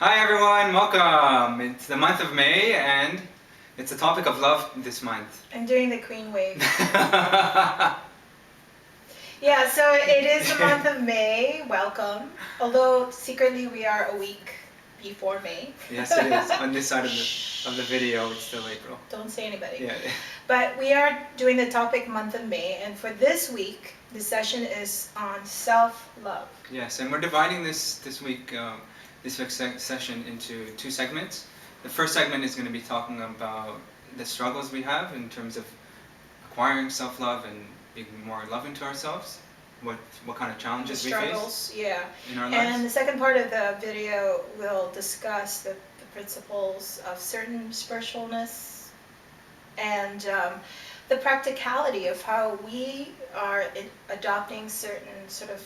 Hi everyone, welcome. It's the month of May and it's the topic of love this month. I'm doing the queen wave. Yeah, so it is the month of May. Welcome. Although secretly we are a week before May. Yes, it is. On this side of the video, it's still April. Don't say anybody. Yeah. But we are doing the topic month of May, and for this week, the session is on self-love. Yes, and we're dividing this week's session into two segments. The first segment is going to be talking about the struggles we have in terms of acquiring self-love and being more loving to ourselves. What kind of challenges we face Struggles, yeah. in our lives. And the second part of the video will discuss the principles of certain spiritualness and the practicality of how we are adopting certain sort of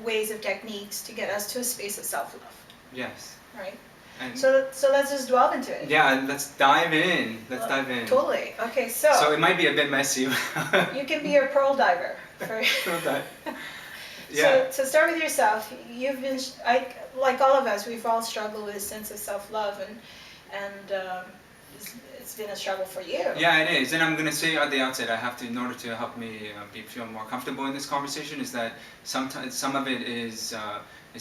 ways of techniques to get us to a space of self-love, Yes. right? And So let's just delve into it. yeah, let's dive in. Let's dive in. Totally. Okay, so So it might be a bit messy. you can be your pearl diver. Yeah. So start with yourself. You've been, like all of us, we've all struggled with a sense of self-love, and it's been a struggle for you. Yeah, it is. And I'm going to say at the outset, I have to, in order to help me feel more comfortable in this conversation, is that sometimes some of it is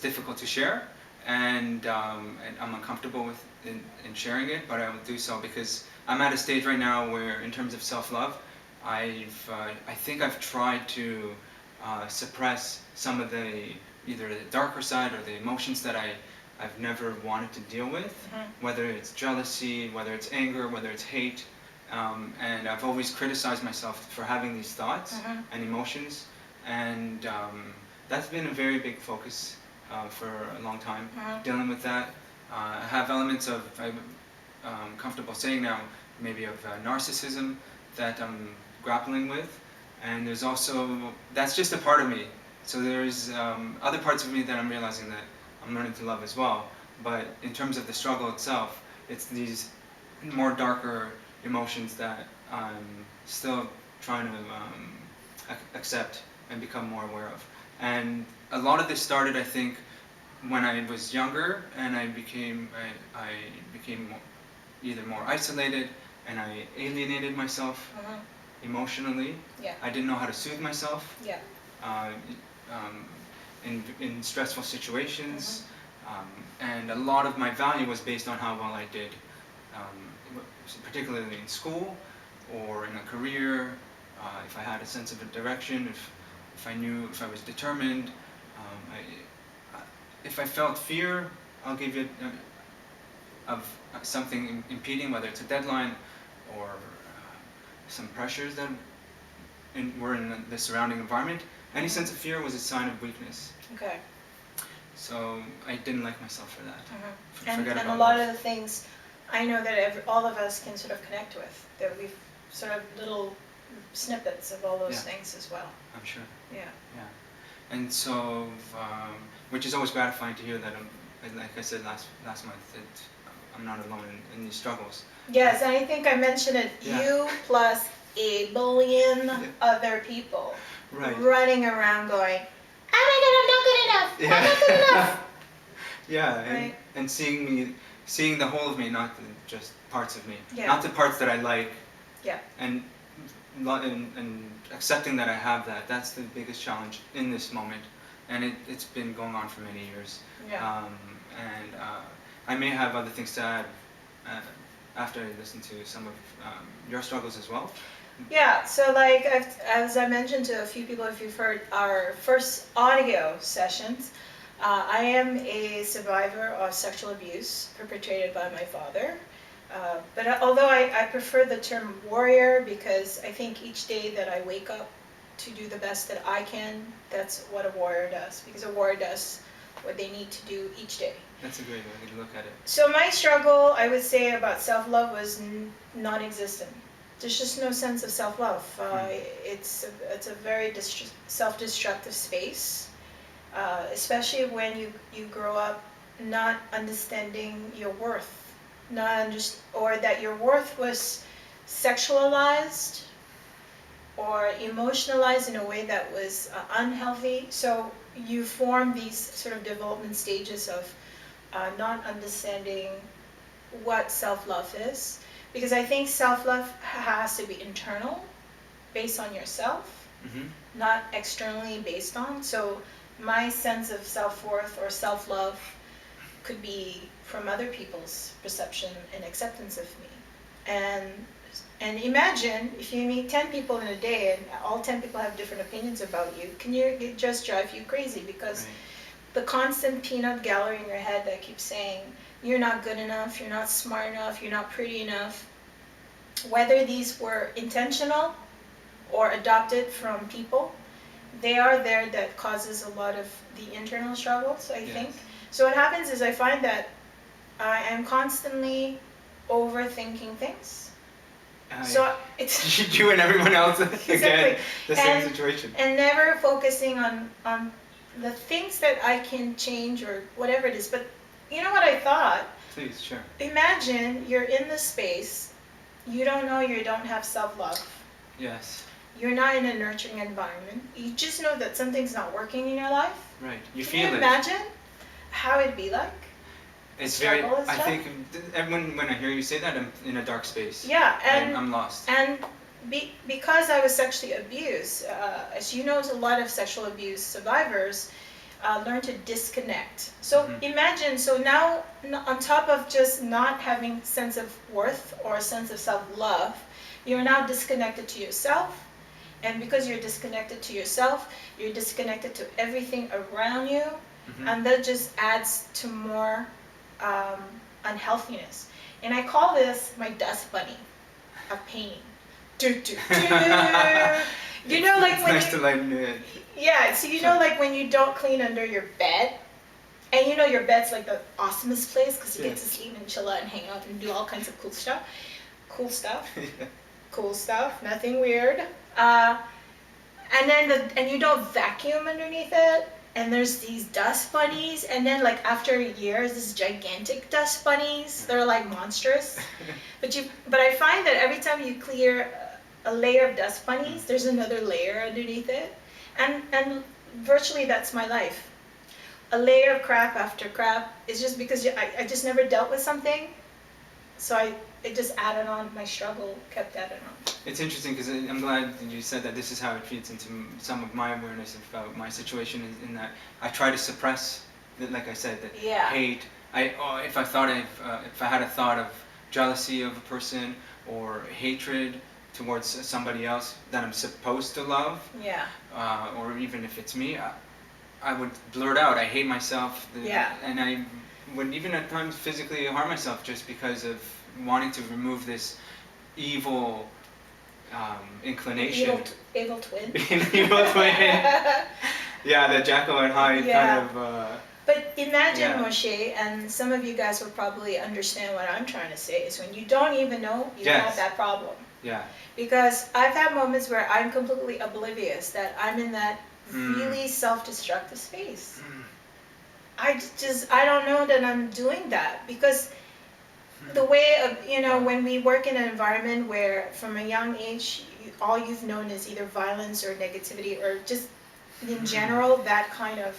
difficult to share, and I'm uncomfortable with in sharing it, but I will do so because I'm at a stage right now where, in terms of self-love, I think I've tried to suppress some of either the darker side or the emotions that I've never wanted to deal with, whether it's jealousy, whether it's anger, whether it's hate, and I've always criticized myself for having these thoughts and emotions, and that's been a very big focus for a long time, dealing with that. I have elements of, I'm comfortable saying now, maybe of narcissism that I'm grappling with, and there's also, that's just a part of me. So there's other parts of me that I'm realizing that I'm learning to love as well. But in terms of the struggle itself, it's these more darker emotions that I'm still trying to accept and become more aware of. And a lot of this started, I think, when I was younger, and I became either more isolated, and I alienated myself emotionally. Yeah. I didn't know how to soothe myself. Yeah. In stressful situations, and a lot of my value was based on how well I did, particularly in school or in a career. If I had a sense of a direction, if I knew, if I was determined, if I felt fear, I'll give it of something impeding, whether it's a deadline or some pressures that were in the surrounding environment. Any sense of fear was a sign of weakness. Okay. So I didn't like myself for that. And a lot of the things I know that all of us can sort of connect with, that we've sort of little snippets of all those things as well. I'm sure. Yeah. Yeah. And so, which is always gratifying to hear that, like I said last month, that I'm not alone in these struggles. Yes, and I think I mentioned it, you plus a billion other people running around going, oh my God, I'm not good enough, I'm not good enough. Yeah, and seeing the whole of me, not just parts of me, not the parts that I like, and accepting that I have that. That's the biggest challenge in this moment, and it's been going on for many years. And I may have other things to add after I listen to some of your struggles as well. Yeah, so like as I mentioned to a few people, if you've heard our first audio sessions, I am a survivor of sexual abuse perpetrated by my father. But although I prefer the term warrior, because I think each day that I wake up to do the best that I can, that's what a warrior does, because a warrior does what they need to do each day. That's a great way to look at it. So my struggle, I would say, about self-love was non-existent. There's just no sense of self-love. It's a very self-destructive space, especially when you grow up not understanding your worth, or that your worth was sexualized or emotionalized in a way that was unhealthy. So you form these sort of development stages of not understanding what self-love is, because I think self-love has to be internal, based on yourself, Mm-hmm. not externally based on. So my sense of self-worth or self-love could be from other people's perception and acceptance of me. And and imagine if you meet 10 people in a day and all 10 people have different opinions about you, can you it just drive you crazy, because Right. the constant peanut gallery in your head that keeps saying you're not good enough, you're not smart enough, you're not pretty enough, whether these were intentional or adopted from people, they are there, that causes a lot of the internal struggles, I think. Yes. So what happens is I find that I am constantly overthinking things. So it's You and everyone else again, exactly. the same And situation. and never focusing on the things that I can change or whatever it is. But you know what I thought? Please, sure. Imagine you're in this space, you don't know you don't have self-love. Yes. You're not in a nurturing environment. You just know that something's not working in your life. Right. You Can feel you it. imagine how it'd be like? It's very. Struggle and I stuff? think everyone, when I hear you say that, I'm in a dark space. Yeah, and I'm lost. and because I was sexually abused, as you know, a lot of sexual abuse survivors learn to disconnect. So Mhm. imagine, so now on top of just not having sense of worth or a sense of self-love, you're now disconnected to yourself. And because you're disconnected to yourself, you're disconnected to everything around you, Mhm. and that just adds to more um, unhealthiness. And I call this my dust bunny of pain. Do, do, do. You know, like It's when nice to you, lighten it. yeah, so you know, like when you don't clean under your bed, and you know your bed's like the awesomest place because you get Yeah. to sleep and chill out and hang out and do all kinds of cool stuff. Cool stuff. Yeah. Cool stuff. Nothing weird. And then and you don't vacuum underneath it, and there's these dust bunnies, and then like after years, these gigantic dust bunnies. They're like monstrous. But I find that every time you clear a layer of dust bunnies, there's another layer underneath it, and virtually that's my life. A layer of crap after crap is just because I just never dealt with something, so it just added on. My struggle kept adding on. It's interesting because I'm glad that you said that this is how it feeds into some of my awareness about my situation, in that I try to suppress, like I said, that Yeah. hate. If I had a thought of jealousy of a person or hatred towards somebody else that I'm supposed to love, Yeah. or even if it's me, I would blurt out, I hate myself, Yeah. and I would even at times physically harm myself just because of wanting to remove this evil inclination. Evil twin. Evil twin. Yeah, the Jekyll and Hyde Yeah. kind of. But imagine, Yeah. Moshe, and some of you guys will probably understand what I'm trying to say, is when you don't even know you Yes. have that problem. Yeah. Because I've had moments where I'm completely oblivious that I'm in that Mm. really self-destructive space. I don't know that I'm doing that, because the way of, when we work in an environment where from a young age, all you've known is either violence or negativity or just in general, that kind of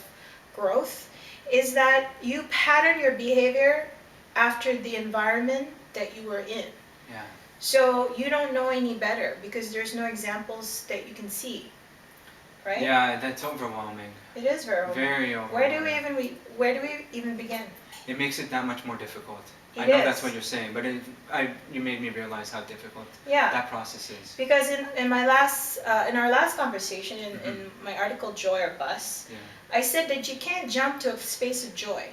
growth, is that you pattern your behavior after the environment that you were in. Yeah. So you don't know any better because there's no examples that you can see, right? Yeah, that's overwhelming. It is very overwhelming. Very overwhelming. Where do we even begin? It makes it that much more difficult. I It know is. that's what you're saying, but you made me realize how difficult Yeah. that process is. Because in our last conversation, in my article Joy or Bus, Yeah. I said that you can't jump to a space of joy.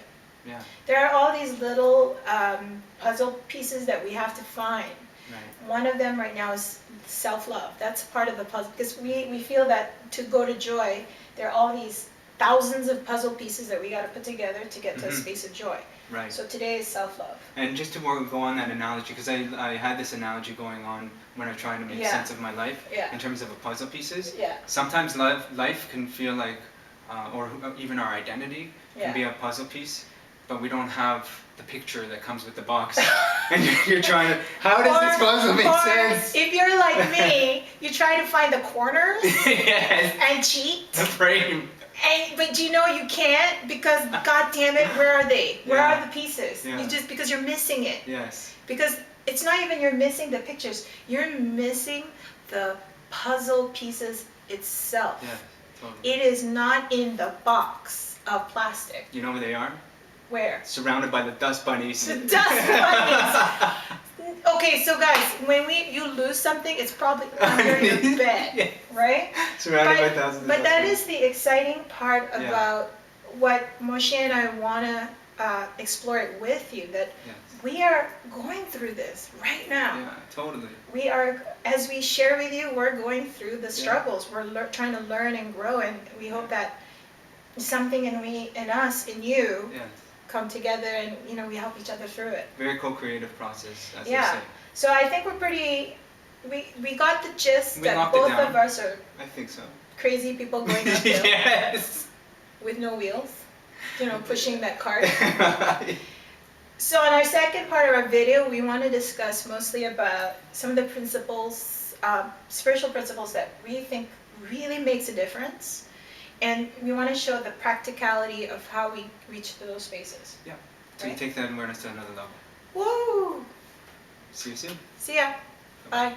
Yeah. There are all these little puzzle pieces that we have to find. Right. One of them right now is self-love. That's part of the puzzle, because we feel that to go to joy, there are all these thousands of puzzle pieces that we got to put together to get to a space of joy. Right. So today is self-love. And just to go on that analogy, because I had this analogy going on when I tried to make Yeah. sense of my life Yeah. in terms of a puzzle pieces. Yeah. Sometimes life can feel like, or even our identity can be a puzzle piece, but we don't have the picture that comes with the box. And you're trying to, how does this puzzle make sense? If you're like me, you try to find the corners Yes. and cheat. The frame. But you know you can't because God damn it, where are they? Where Yeah. are the pieces? Yeah. You just because you're missing it. Yes. Because it's not even you're missing the pictures. You're missing the puzzle pieces itself. Yeah. Totally. It is not in the box of plastic. You know where they are? Where? Surrounded by the dust bunnies. The dust bunnies. Okay, so guys, when you lose something, it's probably under your bed, Yeah. right? Surrounded by thousands of But dust that bunnies. is the exciting part Yeah. about what Moshe and I want to explore it with you, that Yes. we are going through this right now. Yeah, totally. We are, as we share with you, we're going through the Yeah. struggles. We're trying to learn and grow, and we hope that something in us, in you, Yes. come together, and we help each other through it. Very co-creative process, as Yeah. they say. So I think we're pretty. We got the gist We that locked it both down. of us are I think so. crazy people going uphill Yes. with no wheels, pushing that cart. So in our second part of our video, we want to discuss mostly about some of the principles, spiritual principles that we think really makes a difference. And we want to show the practicality of how we reach those spaces. Yeah. So you Right? take that awareness to another level. Woo! See you soon. See ya. Bye.